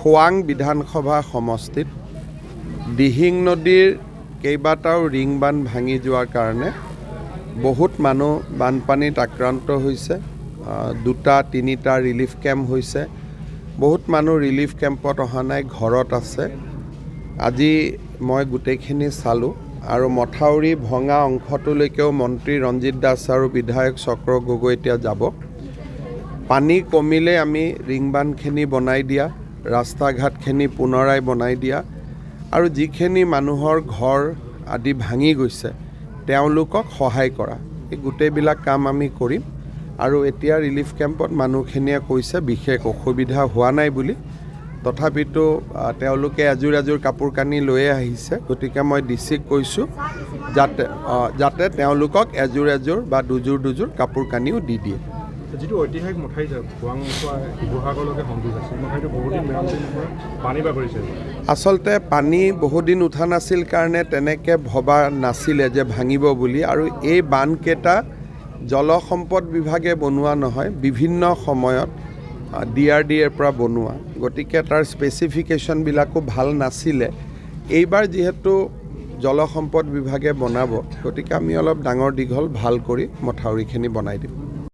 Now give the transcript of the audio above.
খোৱাং বিধানসভা সমষ্টিত দিহিং নদীৰ কেইবাটাও ৰিং বান্ধ ভাঙি যোৱাৰ কাৰণে বহুত মানুহ বানপানীত আক্ৰান্ত হৈছে। 2-3টা ৰিলিফ কেম্প হৈছে। বহুত মানুহ ৰিলিফ কেম্পত অহা নাই, ঘৰত আছে। আজি মই গোটেইখিনি চালোঁ আৰু মথাউৰি ভঙা অংশটোলৈকেও মন্ত্ৰী ৰঞ্জিত দাস আৰু বিধায়ক চক্ৰ গগৈ এতিয়া যাব। পানী কমিলে আমি ৰিং বান্ধখিনি বনাই দিয়া, ৰাস্তা ঘাটখিনি পুনৰাই বনাই দিয়া আৰু যিখিনি মানুহৰ ঘৰ আদি ভাঙি গৈছে তেওঁলোকক সহায় কৰা, এই গোটেইবিলাক কাম আমি কৰিম। আৰু এতিয়া ৰিলিফ কেম্পত মানুহখিনিয়ে কৈছে বিশেষ অসুবিধা হোৱা নাই বুলি, তথাপিতো তেওঁলোকে এযোৰ কাপোৰ কানি লৈয়ে আহিছে। গতিকে মই ডিচিক কৈছোঁ যাতে তেওঁলোকক এযোৰ বা দুযোৰ কাপোৰ কানিও দি দিয়ে। যিটো ঐতিহাসিক মথাউৰি খোৱাং শিৱসাগৰলৈকে সংযোগ আছে, মথাউৰিটো বহুদিন মেৰামতিৰ পৰা পানী বাগৰিছে। আচলতে পানী বহুদিন উঠা নাছিল কাৰণে তেনেকৈ ভবা নাছিলে যে ভাঙিব বুলি। আৰু এই বান্ধকেইটা জলসম্পদ বিভাগে বনোৱা নহয়, বিভিন্ন সময়ত DRDAৰ পৰা বনোৱা, গতিকে তাৰ স্পেচিফিকেশ্যনবিলাকো ভাল নাছিলে। এইবাৰ যিহেতু জলসম্পদ বিভাগে বনাব, গতিকে আমি অলপ ডাঙৰ দীঘল ভাল কৰি মথাউৰিখিনি বনাই দিম।